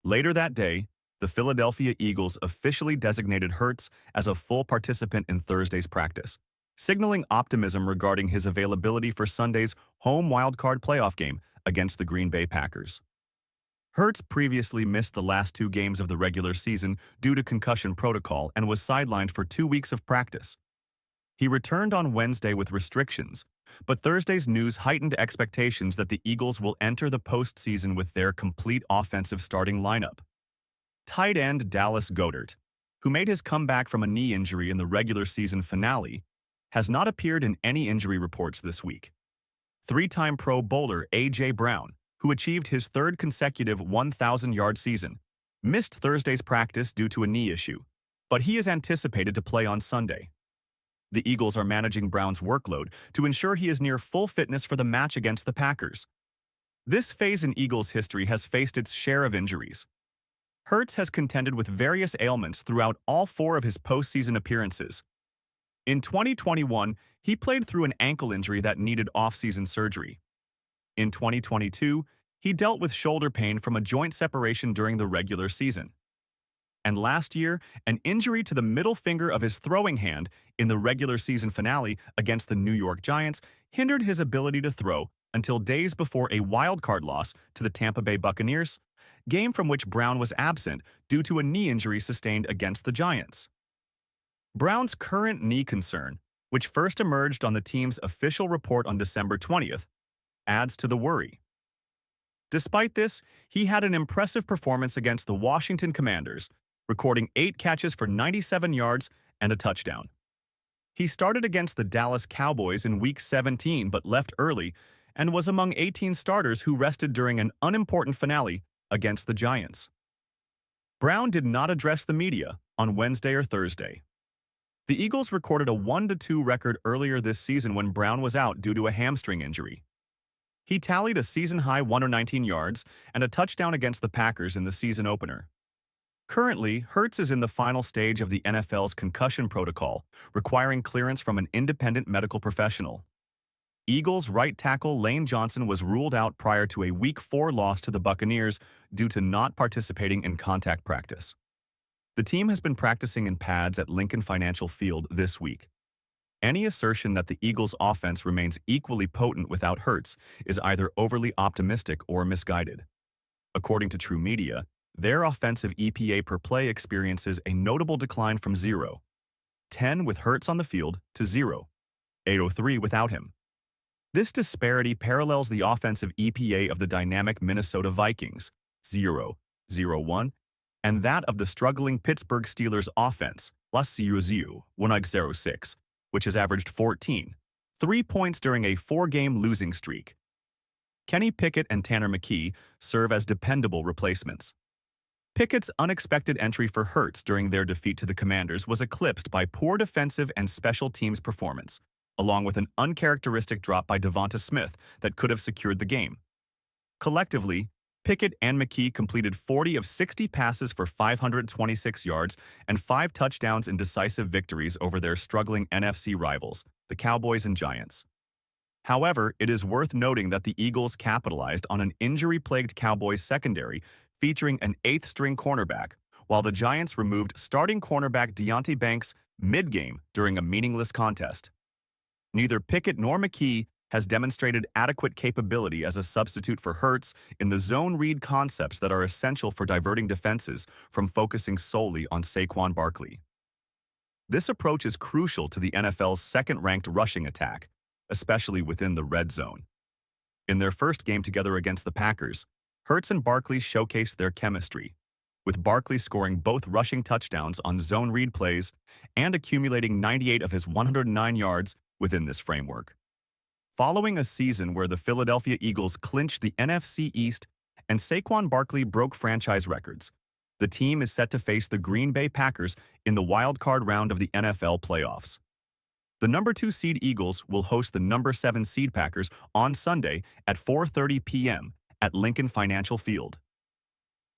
Later that day, the Philadelphia Eagles officially designated Hurts as a full participant in Thursday's practice, signaling optimism regarding his availability for Sunday's home wildcard playoff game against the Green Bay Packers. Hurts previously missed the last two games of the regular season due to concussion protocol and was sidelined for 2 weeks of practice. He returned on Wednesday with restrictions, but Thursday's news heightened expectations that the Eagles will enter the postseason with their complete offensive starting lineup. Tight end Dallas Goedert, who made his comeback from a knee injury in the regular season finale, has not appeared in any injury reports this week. Three-time Pro Bowler A.J. Brown, who achieved his third consecutive 1,000-yard season, missed Thursday's practice due to a knee issue, but he is anticipated to play on Sunday. The Eagles are managing Brown's workload to ensure he is near full fitness for the match against the Packers. This phase in Eagles history has faced its share of injuries. Hurts has contended with various ailments throughout all four of his postseason appearances. In 2021, he played through an ankle injury that needed off-season surgery. In 2022, he dealt with shoulder pain from a joint separation during the regular season. And last year, an injury to the middle finger of his throwing hand in the regular season finale against the New York Giants hindered his ability to throw until days before a wild-card loss to the Tampa Bay Buccaneers, game from which Brown was absent due to a knee injury sustained against the Giants. Brown's current knee concern, which first emerged on the team's official report on December 20th, adds to the worry. Despite this, he had an impressive performance against the Washington Commanders, recording 8 catches for 97 yards and a touchdown. He started against the Dallas Cowboys in Week 17 but left early and was among 18 starters who rested during an unimportant finale against the Giants. Brown did not address the media on Wednesday or Thursday. The Eagles recorded a 1-2 record earlier this season when Brown was out due to a hamstring injury. He tallied a season-high 119 yards and a touchdown against the Packers in the season opener. Currently, Hurts is in the final stage of the NFL's concussion protocol, requiring clearance from an independent medical professional. Eagles right tackle Lane Johnson was ruled out prior to a Week 4 loss to the Buccaneers due to not participating in contact practice. The team has been practicing in pads at Lincoln Financial Field this week. Any assertion that the Eagles' offense remains equally potent without Hurts is either overly optimistic or misguided. According to True Media, their offensive EPA per play experiences a notable decline from 0.10 with Hurts on the field to 0.803 without him. This disparity parallels the offensive EPA of the dynamic Minnesota Vikings, 0.01, and that of the struggling Pittsburgh Steelers offense, +0.06, which has averaged 3 points during a 4-game losing streak. Kenny Pickett and Tanner McKee serve as dependable replacements. Pickett's unexpected entry for Hurts during their defeat to the Commanders was eclipsed by poor defensive and special teams performance, along with an uncharacteristic drop by Devonta Smith that could have secured the game. Collectively, Pickett and McKee completed 40 of 60 passes for 526 yards and 5 touchdowns in decisive victories over their struggling NFC rivals, the Cowboys and Giants. However, it is worth noting that the Eagles capitalized on an injury-plagued Cowboys secondary featuring an 8th-string cornerback, while the Giants removed starting cornerback Deonte Banks mid-game during a meaningless contest. Neither Pickett nor McKee has demonstrated adequate capability as a substitute for Hurts in the zone read concepts that are essential for diverting defenses from focusing solely on Saquon Barkley. This approach is crucial to the NFL's second-ranked rushing attack, especially within the red zone. In their first game together against the Packers, Hurts and Barkley showcased their chemistry, with Barkley scoring both rushing touchdowns on zone read plays and accumulating 98 of his 109 yards within this framework. Following a season where the Philadelphia Eagles clinched the NFC East and Saquon Barkley broke franchise records, the team is set to face the Green Bay Packers in the wild-card round of the NFL playoffs. The number 2 seed Eagles will host the number 7 seed Packers on Sunday at 4:30 p.m. at Lincoln Financial Field.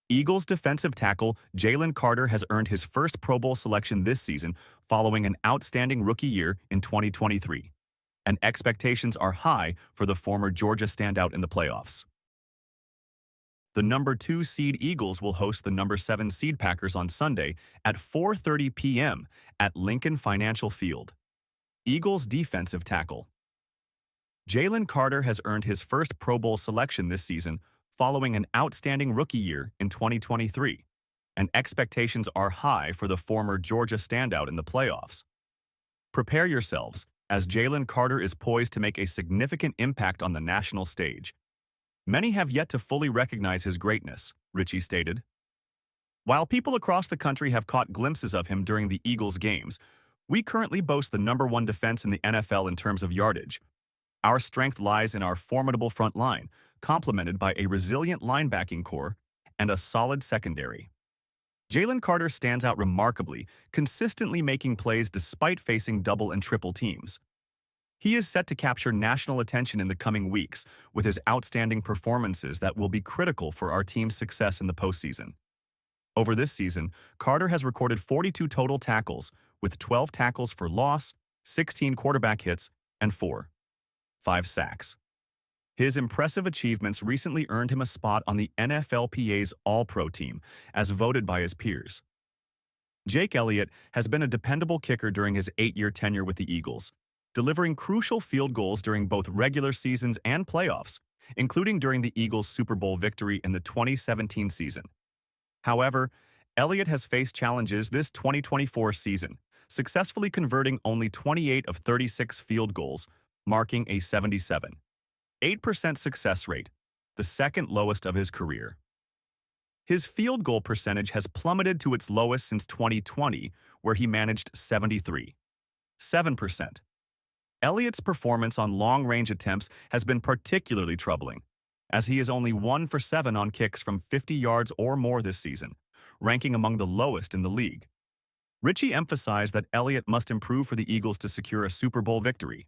Eagles defensive tackle Jalen Carter has earned his first Pro Bowl selection this season following an outstanding rookie year in 2023, and expectations are high for the former Georgia standout in the playoffs. The number 2 seed Eagles will host the number 7 seed Packers on Sunday at 4:30 p.m. at Lincoln Financial Field. Eagles defensive tackle. Jalen Carter has earned his first Pro Bowl selection this season following an outstanding rookie year in 2023, and expectations are high for the former Georgia standout in the playoffs. Prepare yourselves, as Jalen Carter is poised to make a significant impact on the national stage. Many have yet to fully recognize his greatness, Ritchie stated. While people across the country have caught glimpses of him during the Eagles games, we currently boast the number 1 defense in the NFL in terms of yardage. Our strength lies in our formidable front line, complemented by a resilient linebacking core and a solid secondary. Jalen Carter stands out remarkably, consistently making plays despite facing double and triple teams. He is set to capture national attention in the coming weeks with his outstanding performances that will be critical for our team's success in the postseason. Over this season, Carter has recorded 42 total tackles, with 12 tackles for loss, 16 quarterback hits, and 5 sacks. His impressive achievements recently earned him a spot on the NFLPA's All-Pro team, as voted by his peers. Jake Elliott has been a dependable kicker during his 8-year tenure with the Eagles, delivering crucial field goals during both regular seasons and playoffs, including during the Eagles' Super Bowl victory in the 2017 season. However, Elliott has faced challenges this 2024 season, successfully converting only 28 of 36 field goals, marking a 77.8% success rate, the second lowest of his career. His field goal percentage has plummeted to its lowest since 2020, where he managed 73.7%. Elliott's performance on long-range attempts has been particularly troubling, as he is only 1 for 7 on kicks from 50 yards or more this season, ranking among the lowest in the league. Ritchie emphasized that Elliott must improve for the Eagles to secure a Super Bowl victory.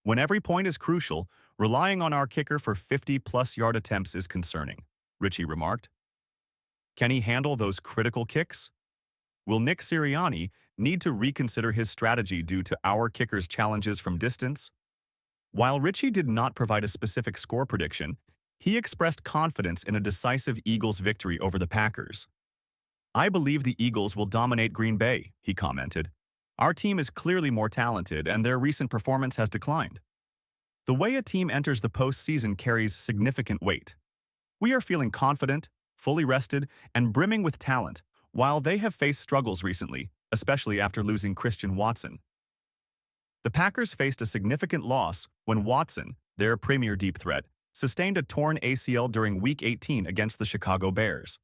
When every point is crucial, relying on our kicker for 50-plus yard attempts is concerning, Ritchie remarked. Can he handle those critical kicks? Will Nick Sirianni need to reconsider his strategy due to our kicker's challenges from distance? While Ritchie did not provide a specific score prediction, he expressed confidence in a decisive Eagles victory over the Packers. I believe the Eagles will dominate Green Bay, he commented. Our team is clearly more talented, and their recent performance has declined. The way a team enters the postseason carries significant weight. We are feeling confident, fully rested, and brimming with talent, while they have faced struggles recently, especially after losing Christian Watson. The Packers faced a significant loss when Watson, their premier deep threat, sustained a torn ACL during Week 18 against the Chicago Bears.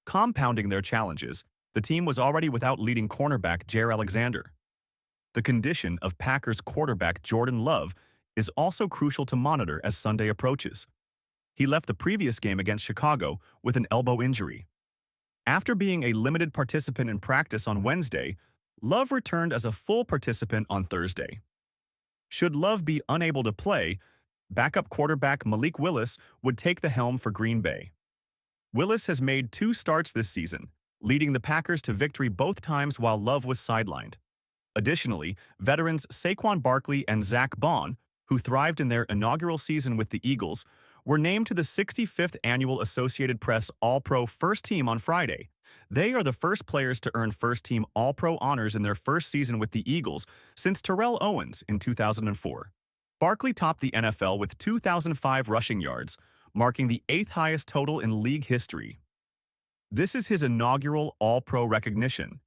Compounding their challenges, the team was already without leading cornerback Jaire Alexander. The condition of Packers quarterback Jordan Love is also crucial to monitor as Sunday approaches. He left the previous game against Chicago with an elbow injury. After being a limited participant in practice on Wednesday, Love returned as a full participant on Thursday. Should Love be unable to play, backup quarterback Malik Willis would take the helm for Green Bay. Willis has made 2 starts this season, leading the Packers to victory both times while Love was sidelined. Additionally, veterans Saquon Barkley and Zach Bond, who thrived in their inaugural season with the Eagles, were named to the 65th Annual Associated Press All-Pro First Team on Friday. They are the first players to earn first-team All-Pro honors in their first season with the Eagles since Terrell Owens in 2004. Barkley topped the NFL with 2,005 rushing yards, marking the 8th highest total in league history. This is his inaugural All-Pro recognition.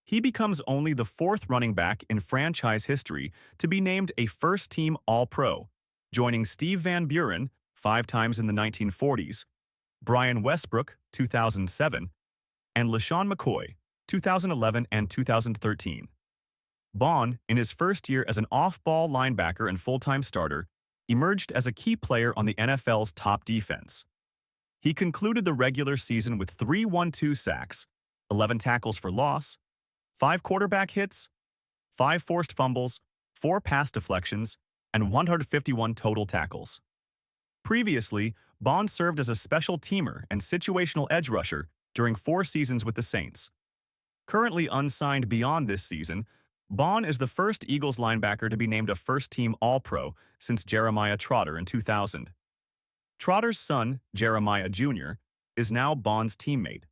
He becomes only the 4th running back in franchise history to be named a first-team All-Pro, joining Steve Van Buren 5 times in the 1940s, Brian Westbrook 2007, and LaShawn McCoy 2011 and 2013. Bond, in his first year as an off-ball linebacker and full-time starter, emerged as a key player on the NFL's top defense. He concluded the regular season with 3 1-2 sacks, 11 tackles for loss, 5 quarterback hits, 5 forced fumbles, 4 pass deflections, and 151 total tackles. Previously, Bond served as a special teamer and situational edge rusher during 4 seasons with the Saints. Currently unsigned beyond this season, Bond is the first Eagles linebacker to be named a first-team All-Pro since Jeremiah Trotter in 2000. Trotter's son, Jeremiah Jr., is now Bond's teammate.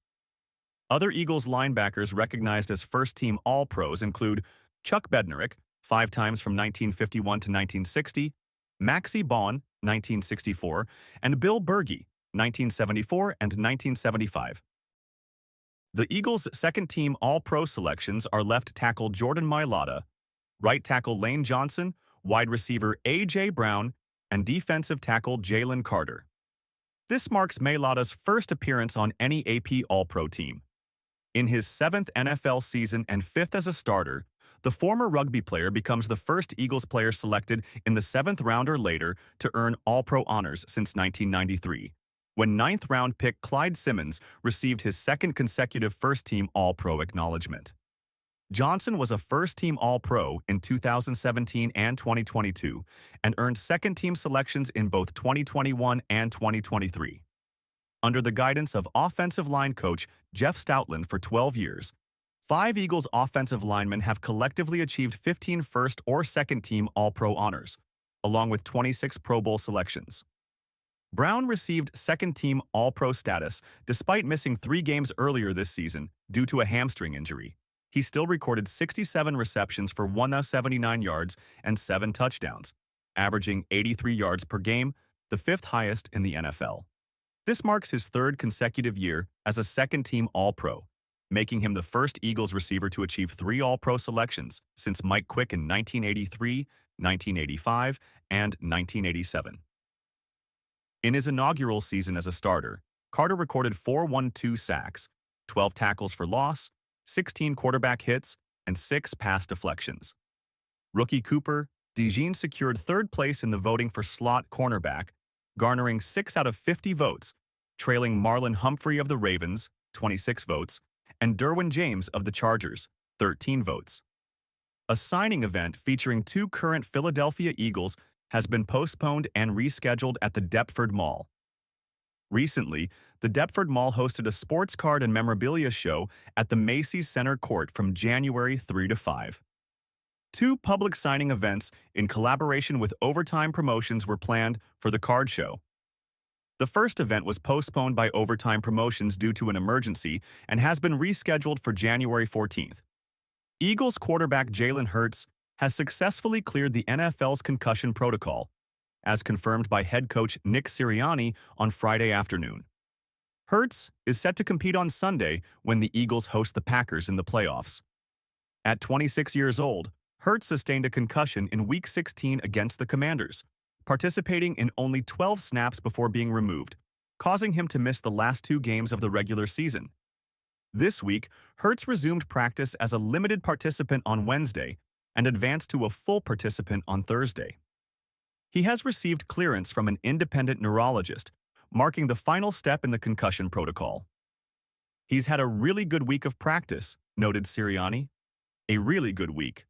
Other Eagles linebackers recognized as first-team All-Pros include Chuck Bednarik, 5 times from 1951 to 1960, Maxie Baughan, 1964, and Bill Bergey, 1974 and 1975. The Eagles' second-team All-Pro selections are left tackle Jordan Mailata, right tackle Lane Johnson, wide receiver A.J. Brown, and defensive tackle Jalen Carter. This marks Mailata's first appearance on any AP All-Pro team. In his 7th NFL season and 5th as a starter, the former rugby player becomes the first Eagles player selected in the 7th round or later to earn All-Pro honors since 1993, when 9th-round pick Clyde Simmons received his second consecutive first-team All-Pro acknowledgement. Johnson was a first-team All-Pro in 2017 and 2022 and earned second-team selections in both 2021 and 2023. Under the guidance of offensive line coach Jeff Stoutland for 12 years, 5 Eagles offensive linemen have collectively achieved 15 first or second-team All-Pro honors, along with 26 Pro Bowl selections. Brown received second-team All-Pro status despite missing 3 games earlier this season due to a hamstring injury. He still recorded 67 receptions for 179 yards and 7 touchdowns, averaging 83 yards per game, the 5th highest in the NFL. This marks his 3rd consecutive year as a second-team All-Pro, making him the first Eagles receiver to achieve 3 All-Pro selections since Mike Quick in 1983, 1985, and 1987. In his inaugural season as a starter, Carter recorded 412 sacks, 12 tackles for loss, 16 quarterback hits, and 6 pass deflections. Rookie Cooper DeJean secured 3rd place in the voting for slot cornerback, garnering 6 out of 50 votes, trailing Marlon Humphrey of the Ravens, 26 votes, and Derwin James of the Chargers, 13 votes. A signing event featuring 2 current Philadelphia Eagles has been postponed and rescheduled at the Deptford Mall. Recently, the Deptford Mall hosted a sports card and memorabilia show at the Macy's Center Court from January 3 to 5. 2 public signing events in collaboration with Overtime Promotions were planned for the card show. The first event was postponed by Overtime Promotions due to an emergency and has been rescheduled for January 14th. Eagles quarterback Jalen Hurts has successfully cleared the NFL's concussion protocol, as confirmed by head coach Nick Sirianni on Friday afternoon. Hurts is set to compete on Sunday when the Eagles host the Packers in the playoffs. At 26 years old, Hurts sustained a concussion in Week 16 against the Commanders, participating in only 12 snaps before being removed, causing him to miss the last 2 games of the regular season. This week, Hurts resumed practice as a limited participant on Wednesday and advanced to a full participant on Thursday. He has received clearance from an independent neurologist, marking the final step in the concussion protocol. "He's had a really good week of practice," noted Sirianni. "A really good week."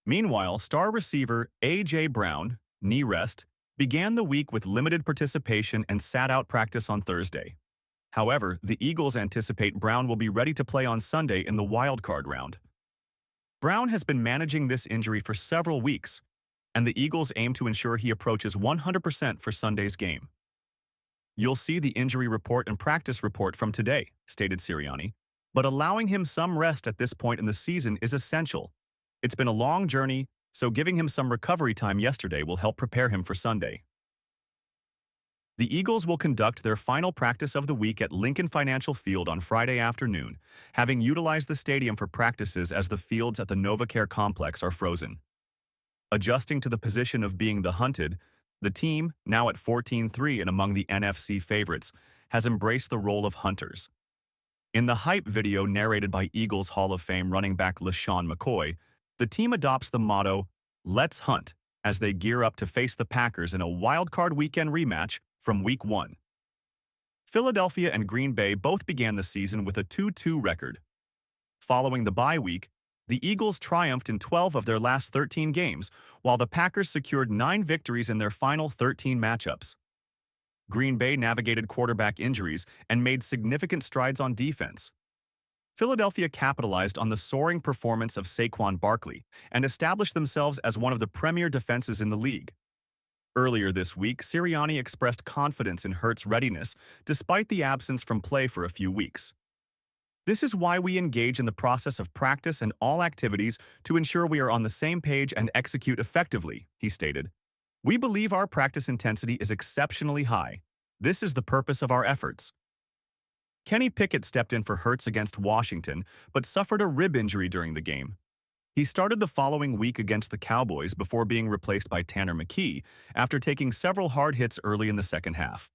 Meanwhile, star receiver A.J. Brown, knee rest, began the week with limited participation and sat out practice on Thursday. However, the Eagles anticipate Brown will be ready to play on Sunday in the wildcard round. Brown has been managing this injury for several weeks, and the Eagles aim to ensure he approaches 100% for Sunday's game. "You'll see the injury report and practice report from today," stated Sirianni, "but allowing him some rest at this point in the season is essential. It's been a long journey, so giving him some recovery time yesterday will help prepare him for Sunday." The Eagles will conduct their final practice of the week at Lincoln Financial Field on Friday afternoon, having utilized the stadium for practices as the fields at the NovaCare complex are frozen. Adjusting to the position of being the hunted, the team, now at 14-3 and among the NFC favorites, has embraced the role of hunters. In the hype video narrated by Eagles Hall of Fame running back LaShawn McCoy, the team adopts the motto, "Let's hunt," as they gear up to face the Packers in a wildcard weekend rematch from Week 1. Philadelphia and Green Bay both began the season with a 2-2 record. Following the bye week, the Eagles triumphed in 12 of their last 13 games, while the Packers secured 9 victories in their final 13 matchups. Green Bay navigated quarterback injuries and made significant strides on defense. Philadelphia capitalized on the soaring performance of Saquon Barkley and established themselves as one of the premier defenses in the league. Earlier this week, Sirianni expressed confidence in Hurts' readiness despite the absence from play for a few weeks. This is why we engage in the process of practice and all activities to ensure we are on the same page and execute effectively, he stated. We believe our practice intensity is exceptionally high. This is the purpose of our efforts. Kenny Pickett stepped in for Hurts against Washington, but suffered a rib injury during the game. He started the following week against the Cowboys before being replaced by Tanner McKee after taking several hard hits early in the second half.